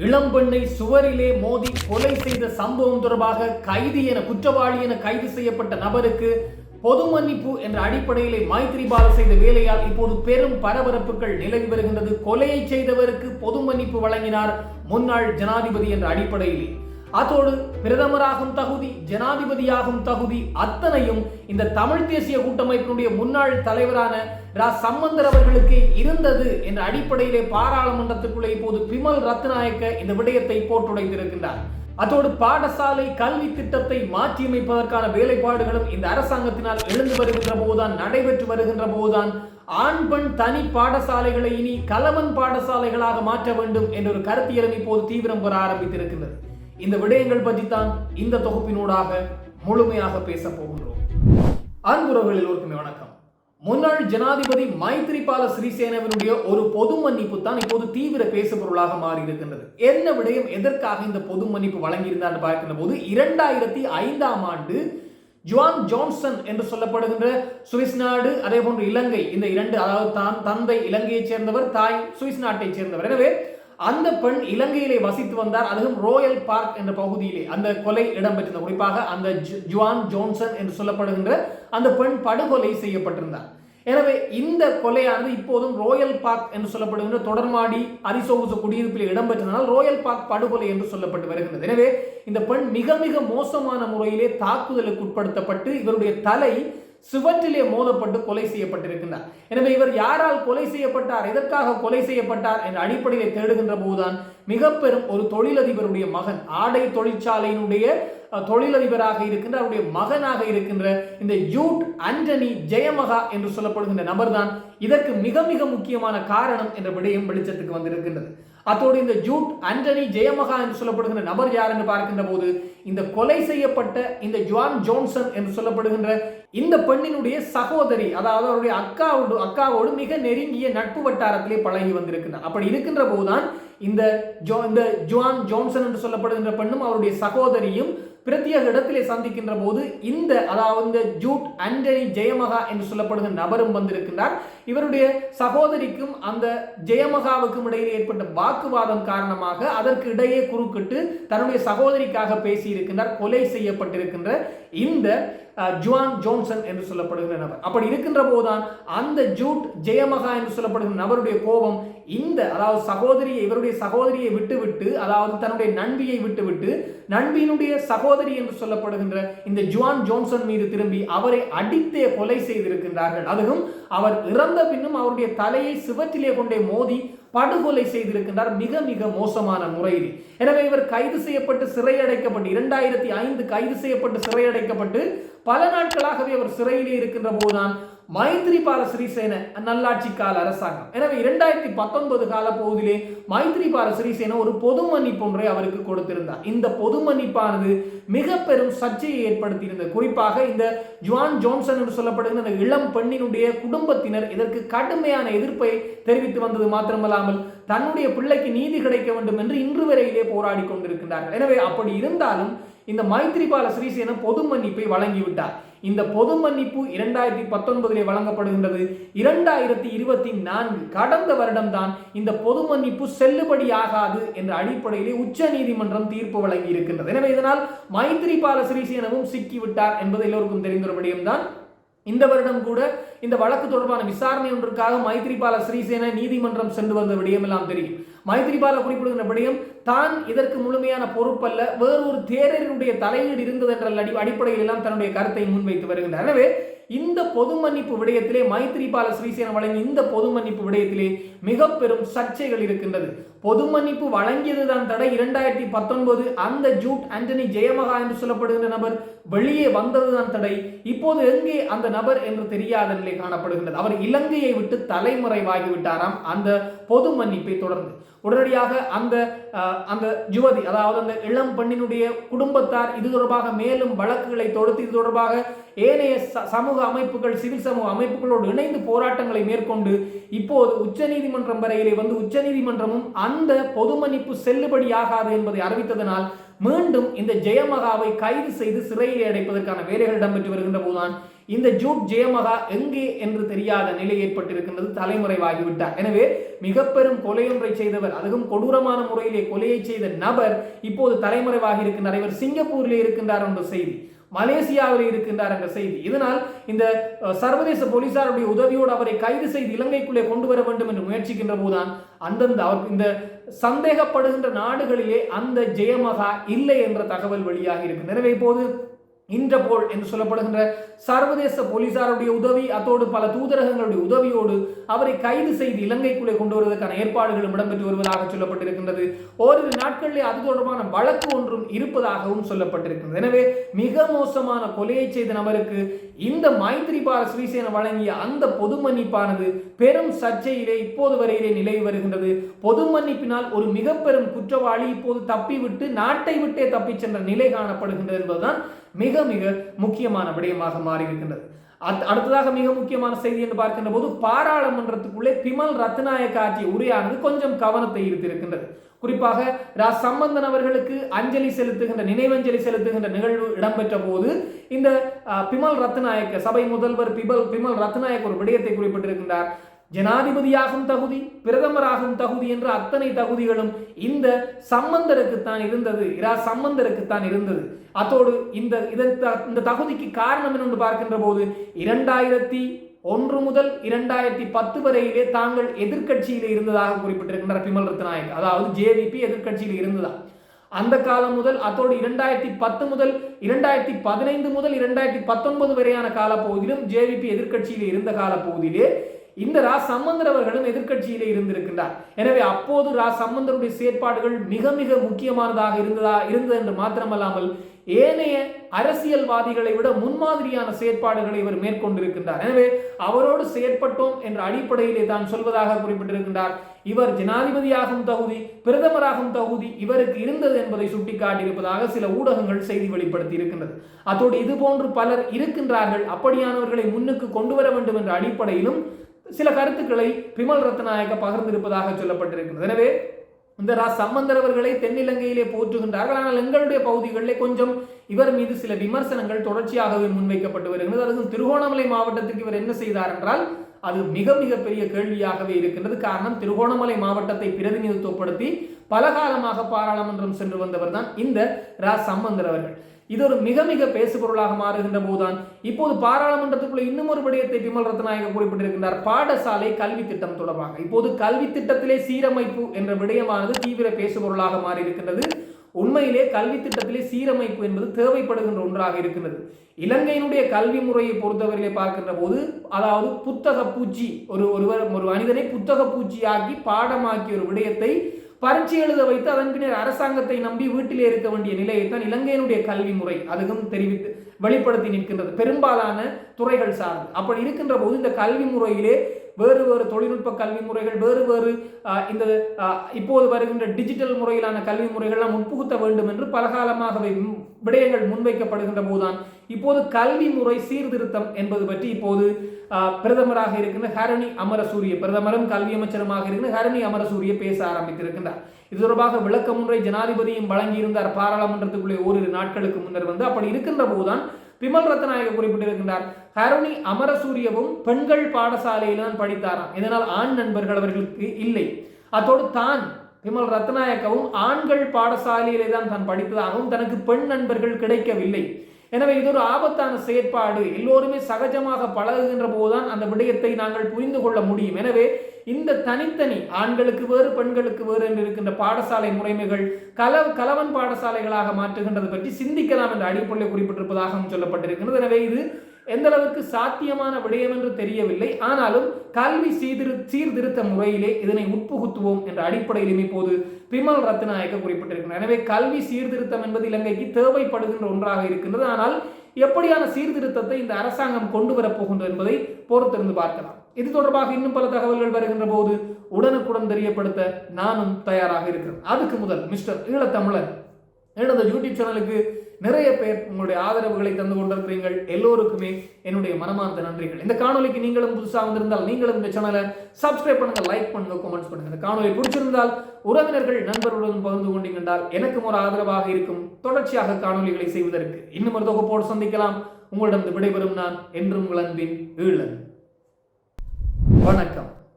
இளம்பெண்ணை சுவரிலே மோதி கொலை செய்த சம்பவம் தொடர்பாக குற்றவாளி என கைது செய்யப்பட்ட நபருக்கு பொது மன்னிப்பு என்ற அடிப்படையிலே மைத்ரிபால செய்த வேலையால் இப்போது பெரும் பரபரப்புகள் நிலவி வருகின்றது. கொலையை செய்தவருக்கு பொது மன்னிப்பு வழங்கினார் முன்னாள் ஜனாதிபதி என்ற அடிப்படையிலே. அதோடு பிரதமராகும் தகுதி, ஜனாதிபதியாகும் தகுதி அத்தனையும் இந்த தமிழ் தேசிய கூட்டமைப்பினுடைய முன்னாள் தலைவரான ரா சம்பந்தர் அவர்களுக்கு இருந்தது என்ற அடிப்படையிலே பாராளுமன்றத்துக்குள்ளே இப்போது பிமல் ரத்நாயக்க இந்த விடயத்தை போட்டுடைத்திருக்கின்றார். அதோடு பாடசாலை கல்வி திட்டத்தை மாற்றியமைப்பதற்கான வேலைப்பாடுகளும் இந்த அரசாங்கத்தினால் எழுந்து வருகின்ற போதுதான், நடைபெற்று வருகின்ற போதுதான் ஆண் பெண் தனி பாடசாலைகளை இனி கலவன் பாடசாலைகளாக மாற்ற வேண்டும் என்ற ஒரு கருத்தியலும் இப்போது தீவிரம் பெற ஆரம்பித்திருக்கின்றது. இந்த விடயங்கள் பற்றித்தான் இந்த தொகுப்பினூடாக முழுமையாக பேச போகின்றோம். அன்புறவுகள் எல்லோருக்குமே வணக்கம். முன்னாள் ஜனாதிபதி மைத்ரிபால சிறிசேனவினுடைய ஒரு பொது மன்னிப்பு தான் இப்போது தீவிர பேசுபொருளாக மாறி இருக்கின்றது. என்ன விடயம், எதற்காக இந்த பொது மன்னிப்பு வழங்கியிருந்தார் பார்க்கின்ற போது 2005ஆம் ஆண்டு ஜுவான் ஜான்சன் என்று சொல்லப்படுகின்ற சுவிஸ் நாடு, அதே போன்று இலங்கை, இந்த இரண்டு, அதாவது தந்தை இலங்கையைச் சேர்ந்தவர், தாய் சுவிஸ் நாட்டை சேர்ந்தவர். எனவே அந்த பெண் இலங்கையிலே வசித்து வந்தார். அதுவும் ரோயல் பார்க் என்ற பகுதியிலே அந்த கொலை இடம்பெற்றிருந்த, குறிப்பாக அந்த ஜுவான் ஜான்சன் என்று சொல்லப்படுகின்ற அந்த பெண் படுகொலை செய்யப்பட்டிருந்தார். எனவே இந்த கொலையானது இப்போதும் ரோயல் பார்க் என்று சொல்லப்படுகின்ற தொடர்மாடி அரிசோகுச குடியிருப்பில் இடம்பெற்றதனால் ரோயல் பார்க் படுகொலை என்று சொல்லப்பட்டு வருகின்றது. எனவே இந்த பெண் மிக மிக மோசமான முறையிலே தாக்குதலுக்கு உட்படுத்தப்பட்டு இவருடைய தலை சுவற்றிலே மோதப்பட்டு கொலை செய்யப்பட்டிருக்கின்றார். எனவே இவர் யாரால் கொலை செய்யப்பட்டார், எதற்காக கொலை செய்யப்பட்டார் என்ற அடிப்படையை தேடுகின்ற போதுதான் மிக பெரும் ஒரு தொழிலதிபருடைய மகன், ஆடை தொழிற்சாலையினுடைய தொழிலதிபராக இருக்கின்ற அவருடைய மகனாக இருக்கின்ற இந்த ஜூட் ஆண்டனி ஜெயமகா என்று சொல்லப்படுகின்ற நபர்தான் இதற்கு மிக மிக முக்கியமான காரணம் என்ற விடயம் வெளிச்சத்துக்கு வந்திருக்கின்றது. அத்தோடு இந்த ஜூட் ஆண்டனி ஜெயமகா என்று சொல்லப்படுகின்ற நபர் யார் என்று பார்க்கின்ற போது இந்த கொலை செய்யப்பட்ட இந்த ஜுவான் ஜான்சன் என்று சொல்லப்படுகின்ற இந்த பெண்ணினுடைய சகோதரி, அதாவது அவருடைய அக்காவோடு மிக நெருங்கிய நட்பு வட்டாரத்திலே பழகி வந்திருக்கிறார். அப்படி இருக்கின்ற போதுதான் இந்த ஜுவான் ஜான்சன் என்று சொல்லப்படுகின்ற பெண்ணும் அவருடைய சகோதரியும் பிரத்யேக இடத்திலே சந்திக்கின்ற போது அதாவது ஜூட் ஆண்டனி ஜெயமகா என்று சொல்லப்படுகிற நபரும் வந்திருக்கின்றார். இவருடைய சகோதரிக்கும் அந்த ஜெயமகாவுக்கும் இடையே ஏற்பட்ட வாக்குவாதம் காரணமாக அதற்கு இடையே குறுக்கிட்டு தன்னுடைய சகோதரிக்காக பேசி இருக்கின்றார் கொலை செய்யப்பட்டிருக்கின்ற இந்த ஜுவான் ஜான்சன் என்று சொல்லப்படுகிற நபர். அப்படி இருக்கின்ற போதுதான் அந்த ஜூட் ஜெயமகா என்று சொல்லப்படுகிற நபருடைய கோபம் இவருடைய சகோதரியை விட்டுவிட்டு, அதாவது தன்னுடைய நண்பியை விட்டுவிட்டு நண்பியினுடைய சகோதரி என்று சொல்லப்படுகின்ற இந்த ஜுவான் ஜான்சன் மீது திரும்பி அவரை அடித்தே கொலை செய்திருக்கின்றார்கள். அதுவும் அவர் இறந்த பின்னும் அவருடைய தலையை சுவற்றிலே கொண்டே மோதி படுகொலை செய்திருக்கின்றார் மிக மிக மோசமான முறையில். எனவே இவர் கைது செய்யப்பட்டு சிறையடைக்கப்பட்டு 2005 கைது செய்யப்பட்டு சிறையடைக்கப்பட்டு பல நாட்களாகவே அவர் சிறையிலே இருக்கின்ற போதுதான் மைத்ரிபால சிறிசேன நல்லாட்சி கால அரசாங்கம். எனவே 2019 கால பகுதியிலே மைத்ரிபால சிறிசேன ஒரு பொது மன்னிப்பு ஒன்றை அவருக்கு கொடுத்திருந்தார். இந்த பொது மன்னிப்பானது மிக பெரும் சர்ச்சையை ஏற்படுத்தியிருந்தது. குறிப்பாக இந்த ஜுவான் ஜான்சன் என்று சொல்லப்படுகிற இந்த இளம் பெண்ணினுடைய குடும்பத்தினர் இதற்கு கடுமையான எதிர்ப்பை தெரிவித்து வந்தது மாத்திரமல்லாமல் தன்னுடைய பிள்ளைக்கு நீதி கிடைக்க வேண்டும் என்று இன்று வரையிலே போராடி கொண்டிருக்கின்றார்கள். எனவே அப்படி இருந்தாலும் இந்த மைத்ரிபால சிறிசேன பொது மன்னிப்பை வழங்கிவிட்டார். இந்த பொது மன்னிப்பு 2019 வழங்கப்படுகின்றது. 2024 கடந்த வருடம் தான் இந்த பொது மன்னிப்பு செல்லுபடியாகாது என்ற அடிப்படையிலே உச்ச நீதிமன்றம் தீர்ப்பு வழங்கி இருக்கின்றது. எனவே இதனால் மைத்ரிபால சிறிசேனவும் சிக்கிவிட்டார் என்பது எல்லோருக்கும் தெரிந்த ஒரு விடயம்தான். இந்த வருடம் கூட இந்த வழக்கு தொடர்பான விசாரணை ஒன்றுக்காக மைத்ரிபால சிறிசேன நீதிமன்றம் சென்று வந்த விடயம் எல்லாம் தெரியும். மைத்ரிபால குறிப்பிடுகின்ற விடயம் தான் இதற்கு முழுமையான பொறுப்பல்ல, வேறொரு தேரருடைய தலையீடு இருந்தது என்ற அடிப்படையில் எல்லாம் தன்னுடைய கருத்தை முன்வைத்து வருகின்றார். எனவே இந்த பொது மன்னிப்பு விடயத்திலே மைத்ரிபால சிறிசேன வழங்கிய இந்த பொது மன்னிப்பு விடயத்திலே மிக பெரும் சர்ச்சைகள் இருக்கின்றது. பொது மன்னிப்பு வழங்கியதுதான் தடை. 2019 அந்த ஜூட் ஆண்டனி ஜெயமகா என்று சொல்லப்படுகின்ற நபர் வெளியே வந்ததுதான் தடை. இப்போது எங்கே அந்த நபர் என்று தெரியாத நிலை காணப்படுகின்றது. அவர் இலங்கையை விட்டு தலைமறைவாகிவிட்டாராம். அந்த பொது மன்னிப்பை தொடர்ந்து உடனடியாக அந்த யுவதி, அதாவது அந்த இளம் பெண்ணினுடைய குடும்பத்தார் இது தொடர்பாக மேலும் வழக்குகளை தொடுத்து இது தொடர்பாக ஏனைய சமூக அமைப்புகள், சிவில் சமூக அமைப்புகளோடு இணைந்து போராட்டங்களை மேற்கொண்டு இப்போது உச்சநீதிமன்றம் வரையிலே வந்து உச்சநீதிமன்றமும் அந்த பொது மன்னிப்பு செல்லுபடியாகாது என்பதை அறிவித்ததனால் மீண்டும் இந்த ஜெயமகாவை கைது செய்து சிறையில் அடைப்பதற்கான வேலைகள் இடம்பெற்று வருகின்ற போதுதான் இந்த ஜூட் ஜெயமகா எங்கே என்று தெரியாத நிலை ஏற்பட்டிருக்கின்றது, தலைமறைவாகிவிட்டார். எனவே மிக பெரும் கொலையொன்றை செய்தவர், அதுவும் கொடூரமான முறையிலே கொலையை செய்த நபர் இப்போது தலைமறைவாகி இருக்கின்றார். இவர் சிங்கப்பூரிலே இருக்கின்றார் என்ற செய்தி, மலேசியாவில் இருக்கின்றார் என்ற செய்தி. இதனால் இந்த சர்வதேச போலீசாருடைய உதவியோடு அவரை கைது செய்து இலங்கைக்குள்ளே கொண்டு வர வேண்டும் என்று முயற்சிக்கின்ற போதுதான் அந்தந்த இந்த சந்தேகப்படுகின்ற நாடுகளிலே அந்த ஜெயமகா இல்லை என்ற தகவல் வெளியாகி இருக்கு. எனவே இப்போது இன்டர்போல் என்று சொல்லப்படுகின்ற சர்வதேச போலீசாருடைய உதவி, அதோடு பல தூதரகங்களுடைய உதவியோடு அவரை கைது செய்து இலங்கைக்குள்ளே கொண்டு வருவதற்கான ஏற்பாடுகளும் இடம்பெற்று வருவதாக சொல்லப்பட்டிருக்கின்றது. ஓரிரு நாட்களிலே அது தொடர்பான வழக்கு ஒன்றும் இருப்பதாகவும் சொல்லப்பட்டிருக்கின்றது. எனவே மிக மோசமான கொலையை செய்த நபருக்கு இந்த மைத்ரிபால சிறிசேன வழங்கிய அந்த பொது மன்னிப்பானது பெரும் சர்ச்சையிலே இப்போது வரையிலே நிலவி வருகின்றது. பொது மன்னிப்பினால் ஒரு மிக பெரும் குற்றவாளி இப்போது தப்பிவிட்டு நாட்டை விட்டே தப்பிச் சென்ற நிலை காணப்படுகின்றது என்பதுதான் மிக மிக முக்கியமான விடயமாக மாறியிருக்கின்றது. அடுத்ததாக மிக முக்கியமான செய்தி என்று பார்க்கின்ற போது பாராளுமன்றத்துக்குள்ளே பிமல் ரத்நாயக்க ஆற்றிய உரையானது கொஞ்சம் கவனத்தை ஈர்த்திருக்கின்றது. குறிப்பாக ரா சம்பந்தன் அவர்களுக்கு அஞ்சலி செலுத்துகின்ற, நினைவஞ்சலி செலுத்துகின்ற நிகழ்வு இடம்பெற்ற போது இந்த பிமல் ரத்நாயக்க, சபை முதல்வர் பிமல் ரத்நாயக்க ஒரு விடயத்தை குறிப்பிட்டிருக்கின்றார். ஜனாதிபதியாகும் தகுதி, பிரதமராகும் தகுதி என்ற அத்தனை தகுதிகளும் இந்த சம்பந்தருக்குத்தான் இருந்தது, இரா சம்பந்தருக்குத்தான் இருந்தது. அதோடு இந்த தகுதிக்கு காரணம் என்று பார்க்கின்ற போது 2001 முதல் 2010 வரையிலே தாங்கள் எதிர்கட்சியிலே இருந்ததாக குறிப்பிட்டிருக்கின்றார் பிமல் ரத்நாயக். அதாவது ஜேவிபி எதிர்கட்சியில் இருந்ததா அந்த காலம் முதல், அதோடு 2010 முதல் 2015 முதல் 2019 வரையான காலப்பகுதியிலும் ஜேவிபி எதிர்கட்சியிலே இருந்த காலப்பகுதியிலே இந்த ரா சம்பந்தர் அவர்களும் எதிர்கட்சியிலே இருந்திருக்கின்றார். எனவே அப்போது ரா சம்பந்தருடைய செயற்பாடுகள் மிக மிக முக்கியமானதாக இருந்தது என்று மாத்திரமல்லாமல் ஏனைய அரசியல்வாதிகளை விட முன்மாதிரியான செயற்பாடுகளை இவர் மேற்கொண்டிருக்கின்றார். எனவே அவரோடு செயற்பட்டோம் என்ற அடிப்படையிலே தான் சொல்வதாக குறிப்பிட்டிருக்கின்றார். இவர் ஜனாதிபதியாகும் தகுதி, பிரதமராகும் தகுதி இவருக்கு இருந்தது என்பதை சுட்டிக்காட்டியிருப்பதாக சில ஊடகங்கள் செய்தி வெளிப்படுத்தி இருக்கின்றது. அதோடு இது போன்று பலர் இருக்கின்றார்கள், அப்படியானவர்களை முன்னுக்கு கொண்டு வர வேண்டும் என்ற அடிப்படையிலும் சில கருத்துக்களை பிமல் ரத்நாயக்க பகிர்ந்திருப்பதாக சொல்லப்பட்டிருக்கிறது. எனவே இந்த ரா சம்பந்தர் அவர்களை தென்னிலங்கையிலே போற்றுகின்றார்கள். ஆனால் எங்களுடைய பகுதிகளிலே கொஞ்சம் இவர் மீது சில விமர்சனங்கள் தொடர்ச்சியாகவே முன்வைக்கப்பட்டு வருகிறது. அதுவும் திருகோணமலை மாவட்டத்திற்கு இவர் என்ன செய்தார் என்றால் அது மிக மிக பெரிய கேள்வியாகவே இருக்கின்றது. காரணம், திருகோணமலை மாவட்டத்தை பிரதிநிதித்துவப்படுத்தி பல காலமாக பாராளுமன்றம் சென்று வந்தவர் தான் இந்த ரா சம்பந்தர் அவர்கள். இது ஒரு மிக மிக பேசுபொருளாக மாறுகின்ற போதுதான் இப்போது பாராளுமன்றத்துக்குள்ள இன்னும் ஒரு விடயத்தை பிமல் ரத்நாயக்க குறிப்பிட்டிருக்கின்றார். பாடசாலை கல்வி திட்டம் தொடர்பாக இப்போது கல்வி திட்டத்திலே சீரமைப்பு என்ற விடயமானது தீவிர பேசுபொருளாக மாறி இருக்கின்றது. உண்மையிலே கல்வி திட்டத்திலே சீரமைப்பு என்பது தேவைப்படுகின்ற ஒன்றாக இருக்கின்றது. இலங்கையினுடைய கல்வி முறையை பொறுத்தவரையிலே பார்க்கின்ற போது, அதாவது புத்தக பூச்சி, ஒரு மனிதனை புத்தக பூச்சியாக்கி பாடமாக்கி ஒரு விடயத்தை பரீட்சை எழுத வைத்து அதன் பின்னர் அரசாங்கத்தை நம்பி வீட்டிலே இருக்க வேண்டிய நிலையைத்தான் இலங்கையினுடைய கல்வி முறை அதுவும் வெளிப்படுத்தி நிற்கின்றது, பெரும்பாலான துறைகள் சார்ந்து. அப்படி இருக்கின்ற போது இந்த கல்வி முறையிலே வேறு வேறு தொழில்நுட்ப கல்வி முறைகள், வேறு வேறு இந்த இப்போது வருகின்ற டிஜிட்டல் முறையிலான கல்வி முறைகள்லாம் உட்புகுத்த வேண்டும் என்று பலகாலமாகவே விடயங்கள் முன்வைக்கப்படுகின்ற போதுதான் இப்போது கல்வி முறை சீர்திருத்தம் என்பது பற்றி இப்போது பிரதமராக இருக்கின்ற ஹரணி அமரசூரிய, பிரதமரும் கல்வி அமைச்சருமாக இருக்கின்ற ஹரணி அமரசூரிய பேச ஆரம்பித்திருக்கின்றார். இது தொடர்பாக விளக்கம் ஒன்றை ஜனாதிபதியும் வழங்கியிருந்தார் பாராளுமன்றத்துக்குள்ளே ஓரிரு நாட்களுக்கு முன்னர் வந்து. அப்படி இருக்கின்ற போதுதான் பிமல் ரத்நாயக்க குறிப்பிட்டிருக்கின்றார், ஹரணி அமரசூரியவும் பெண்கள் பாடசாலையில் தான் படித்தாராம், இதனால் ஆண் நண்பர்கள் அவர்களுக்கு இல்லை. அதோடு தான் பிமல் ரத்நாயக்கவும் ஆண்கள் பாடசாலையிலே தான் படித்ததாகவும் தனக்கு பெண் நண்பர்கள் கிடைக்கவில்லை. எனவே இது ஒரு ஆபத்தான செயற்பாடு. எல்லோருமே சகஜமாக பழகுகின்ற போதுதான் அந்த விடயத்தை நாங்கள் புரிந்து கொள்ள முடியும். எனவே இந்த தனித்தனி ஆண்களுக்கு வேறு பெண்களுக்கு வேறு என்று இருக்கின்ற பாடசாலை முறைமைகள் கலவன் பாடசாலைகளாக மாற்றுகின்றது பற்றி சிந்திக்கலாம் என்ற அடிப்படையில் குறிப்பிட்டிருப்பதாகவும் சொல்லப்பட்டிருக்கிறது. எனவே இது எந்த அளவுக்கு சாத்தியமான விடயம் என்று தெரியவில்லை. ஆனாலும் கல்வி சீர்திருத்த முறையிலே இதனை உட்புகுத்துவோம் என்ற அடிப்படையிலும் இப்போது பிமல் ரத்நாயக்க குறிப்பிட்டிருக்கிறார். எனவே கல்வி சீர்திருத்தம் என்பது இலங்கைக்கு தேவைப்படுகின்ற ஒன்றாக இருக்கின்றது. ஆனால் எப்படியான சீர்திருத்தத்தை இந்த அரசாங்கம் கொண்டு வரப் போகின்றது என்பதை பொறுத்திருந்து பார்க்கலாம். இது தொடர்பாக இன்னும் பல தகவல்கள் வருகின்ற போது உடனுக்குடன் தெரியப்படுத்த நானும் தயாராக இருக்கிறேன். அதுக்கு முதல் மிஸ்டர் ஈழத்தமிழன் எனது யூடியூப் சேனலுக்கு நிறைய பேர் உங்களுடைய ஆதரவுகளை தந்து கொண்டிருக்கிறீர்கள். எல்லோருக்குமே என்னுடைய மனமார்ந்த நன்றிகள். இந்த காணொலிக்கு நீங்களும் புதுசாக வந்திருந்தால் நீங்களும் இந்த சேனலை சப்ஸ்கிரைப் பண்ணுங்க, லைக் பண்ணுங்க, கமெண்ட்ஸ் பண்ணுங்க. இந்த காணொலி பிடிச்சிருந்தால் உறவினர்கள் நண்பர்களுடன் பகிர்ந்து கொண்டீங்கன்றால் எனக்கும் ஒரு ஆதரவாக இருக்கும் தொடர்ச்சியாக காணொலிகளை செய்வதற்கு. இன்னும் ஒரு தொகுப்போடு சந்திக்கலாம். உங்களிடம் விடைபெறும் நான் என்றும் உங்கள் அன்பின் ஈழன். வணக்கம்.